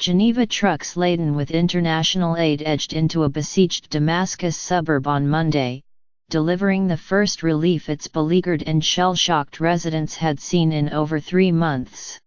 Geneva trucks laden with international aid edged into a besieged Damascus suburb on Monday, delivering the first relief its beleaguered and shell-shocked residents had seen in over 3 months.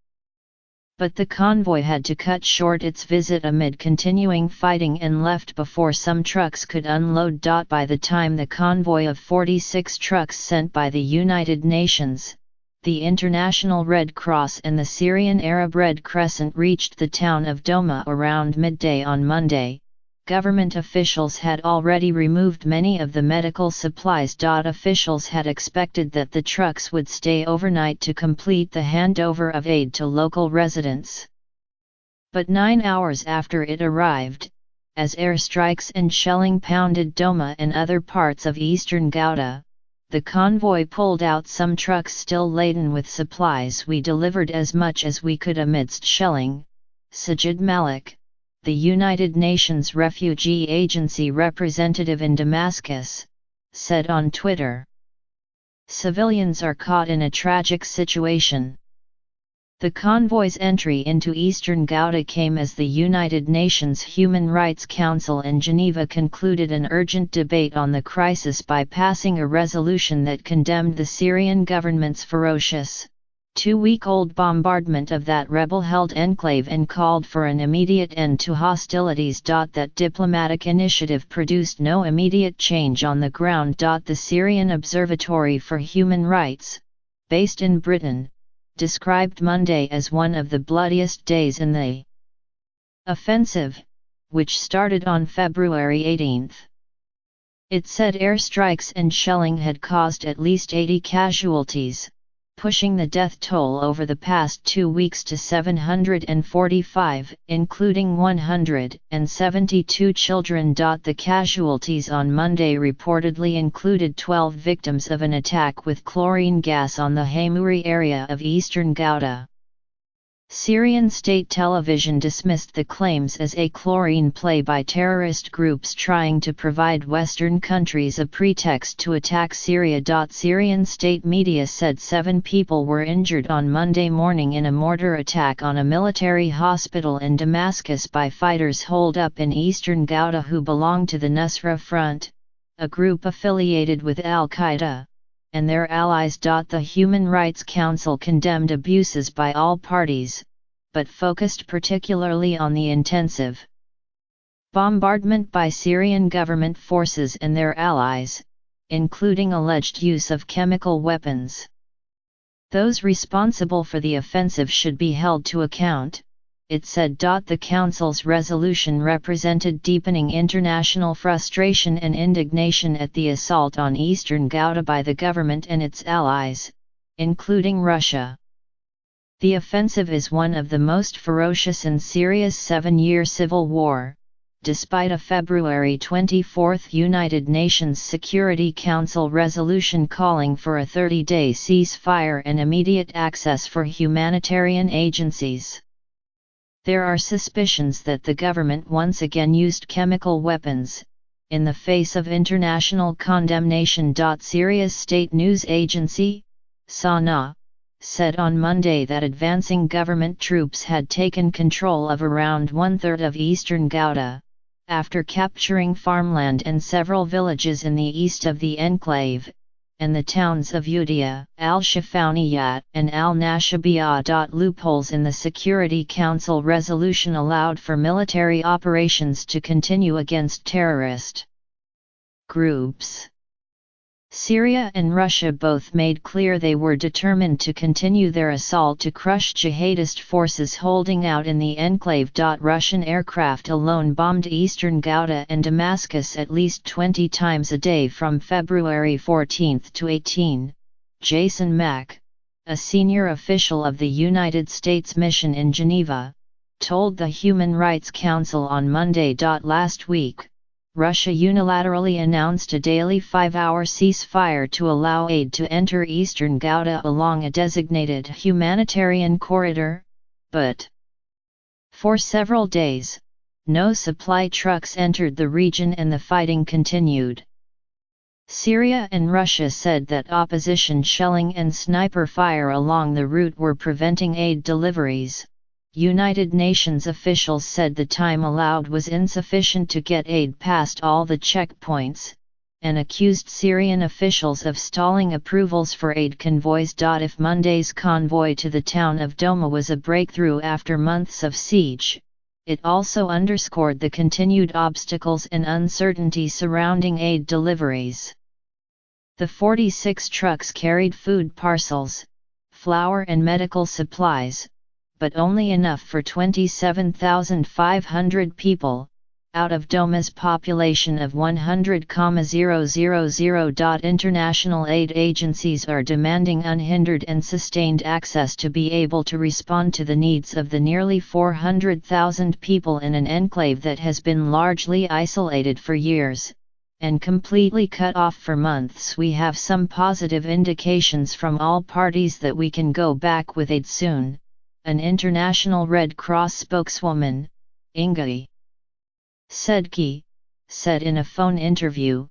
But the convoy had to cut short its visit amid continuing fighting and left before some trucks could unload. By the time the convoy of 46 trucks sent by the United Nations, the International Red Cross and the Syrian Arab Red Crescent reached the town of Douma around midday on Monday, government officials had already removed many of the medical supplies. Officials had expected that the trucks would stay overnight to complete the handover of aid to local residents. But 9 hours after it arrived, as airstrikes and shelling pounded Douma and other parts of eastern Ghouta, the convoy pulled out some trucks still laden with supplies. "We delivered as much as we could amidst shelling," Sajid Malik, the United Nations Refugee Agency representative in Damascus, said on Twitter. Civilians are caught in a tragic situation. The convoy's entry into eastern Ghouta came as the United Nations Human Rights Council in Geneva concluded an urgent debate on the crisis by passing a resolution that condemned the Syrian government's ferocious, 2-week-old bombardment of that rebel-held enclave and called for an immediate end to hostilities. That diplomatic initiative produced no immediate change on the ground. The Syrian Observatory for Human Rights, based in Britain, described Monday as one of the bloodiest days in the offensive, which started on February 18. It said airstrikes and shelling had caused at least 80 casualties, pushing the death toll over the past 2 weeks to 745, including 172 children. The casualties on Monday reportedly included 12 victims of an attack with chlorine gas on the Hamouri area of eastern Ghouta. Syrian state television dismissed the claims as a chlorine play by terrorist groups trying to provide Western countries a pretext to attack Syria. Syrian state media said 7 people were injured on Monday morning in a mortar attack on a military hospital in Damascus by fighters holed up in eastern Ghouta who belong to the Nusra Front, a group affiliated with al-Qaeda, and their allies. The Human Rights Council condemned abuses by all parties, but focused particularly on the intensive bombardment by Syrian government forces and their allies, including alleged use of chemical weapons. Those responsible for the offensive should be held to account, it said. The Council's resolution represented deepening international frustration and indignation at the assault on eastern Ghouta by the government and its allies, including Russia. The offensive is one of the most ferocious in Syria's 7-year civil war, despite a February 24 United Nations Security Council resolution calling for a 30-day ceasefire and immediate access for humanitarian agencies. There are suspicions that the government once again used chemical weapons, in the face of international condemnation. Syria's state news agency, SANA, said on Monday that advancing government troops had taken control of around 1/3 of eastern Ghouta, after capturing farmland and several villages in the east of the enclave, and the towns of Udia, al-Shafawniyat, and al-Nashabiyah. Loopholes in the Security Council resolution allowed for military operations to continue against terrorist groups. Syria and Russia both made clear they were determined to continue their assault to crush jihadist forces holding out in the enclave. Russian aircraft alone bombed eastern Ghouta and Damascus at least 20 times a day from February 14 to 18, Jason Mack, a senior official of the United States mission in Geneva, told the Human Rights Council on Monday. Last week, Russia unilaterally announced a daily 5-hour ceasefire to allow aid to enter eastern Ghouta along a designated humanitarian corridor, but for several days, no supply trucks entered the region and the fighting continued. Syria and Russia said that opposition shelling and sniper fire along the route were preventing aid deliveries, United Nations officials said the time allowed was insufficient to get aid past all the checkpoints, and accused Syrian officials of stalling approvals for aid convoys. If Monday's convoy to the town of Douma was a breakthrough after months of siege, it also underscored the continued obstacles and uncertainty surrounding aid deliveries. The 46 trucks carried food parcels, flour and medical supplies, but only enough for 27,500 people, out of Douma's population of 100,000. International aid agencies are demanding unhindered and sustained access to be able to respond to the needs of the nearly 400,000 people in an enclave that has been largely isolated for years, and completely cut off for months. We have some positive indications from all parties that we can go back with aid soon, an International Red Cross spokeswoman, Ingai Sedki, said in a phone interview,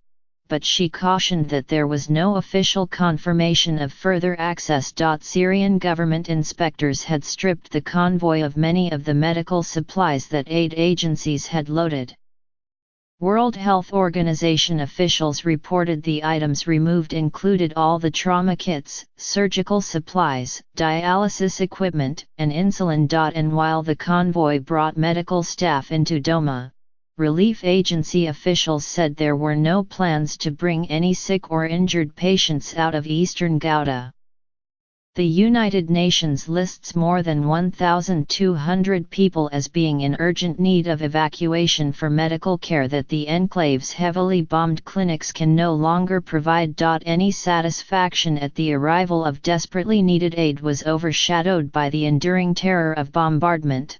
but she cautioned that there was no official confirmation of further access. Syrian government inspectors had stripped the convoy of many of the medical supplies that aid agencies had loaded. World Health Organization officials reported the items removed included all the trauma kits, surgical supplies, dialysis equipment, and insulin. And while the convoy brought medical staff into Douma, relief agency officials said there were no plans to bring any sick or injured patients out of eastern Ghouta. The United Nations lists more than 1,200 people as being in urgent need of evacuation for medical care that the enclave's heavily bombed clinics can no longer provide. Any satisfaction at the arrival of desperately needed aid was overshadowed by the enduring terror of bombardment.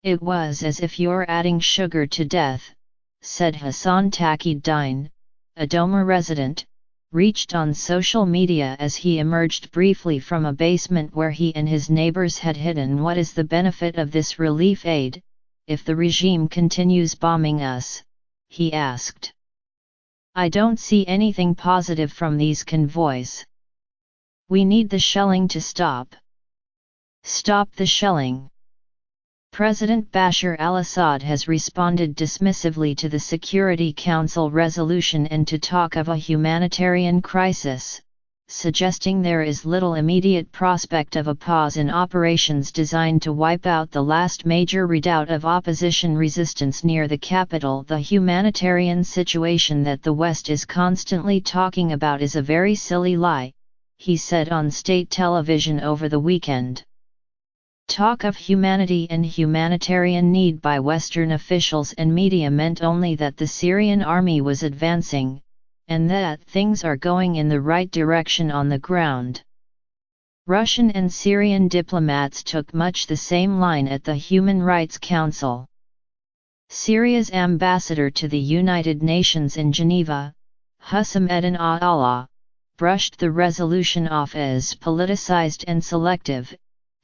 "It was as if you're adding sugar to death," said Hassan Taqi-Dine, a Douma resident, reached on social media as he emerged briefly from a basement where he and his neighbors had hidden. "What is the benefit of this relief aid, if the regime continues bombing us?" he asked. "I don't see anything positive from these convoys. We need the shelling to stop. Stop the shelling." President Bashar al-Assad has responded dismissively to the Security Council resolution and to talk of a humanitarian crisis, suggesting there is little immediate prospect of a pause in operations designed to wipe out the last major redoubt of opposition resistance near the capital. "The humanitarian situation that the West is constantly talking about is a very silly lie," he said on state television over the weekend. Talk of humanity and humanitarian need by Western officials and media meant only that the Syrian army was advancing, and that things are going in the right direction on the ground. Russian and Syrian diplomats took much the same line at the Human Rights Council. Syria's ambassador to the United Nations in Geneva, Hussam Eddin Allah, brushed the resolution off as politicized and selective,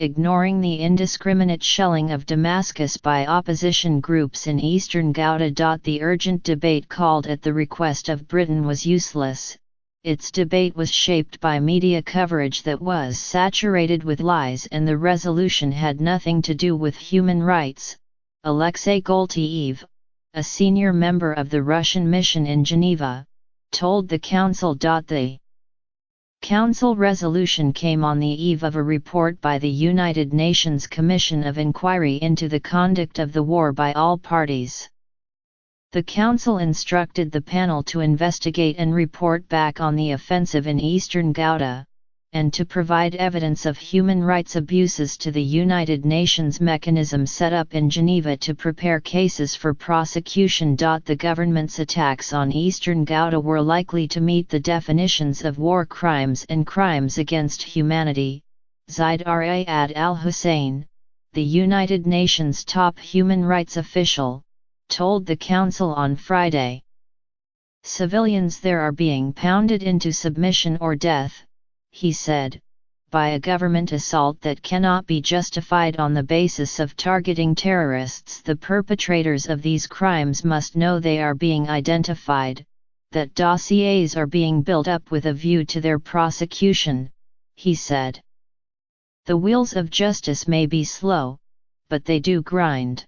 ignoring the indiscriminate shelling of Damascus by opposition groups in eastern Ghouta. "The urgent debate called at the request of Britain was useless. Its debate was shaped by media coverage that was saturated with lies, and the resolution had nothing to do with human rights," Alexei Goltiev, a senior member of the Russian mission in Geneva, told the Council. The Council resolution came on the eve of a report by the United Nations Commission of Inquiry into the Conduct of the War by all parties. The Council instructed the panel to investigate and report back on the offensive in eastern Ghouta, and to provide evidence of human rights abuses to the United Nations mechanism set up in Geneva to prepare cases for prosecution. The government's attacks on eastern Ghouta were likely to meet the definitions of war crimes and crimes against humanity, Zaid Ra'ad al-Hussein, the United Nations top human rights official, told the Council on Friday. "Civilians there are being pounded into submission or death," he said, "by a government assault that cannot be justified on the basis of targeting terrorists. The perpetrators of these crimes must know they are being identified, that dossiers are being built up with a view to their prosecution," he said. "The wheels of justice may be slow, but they do grind.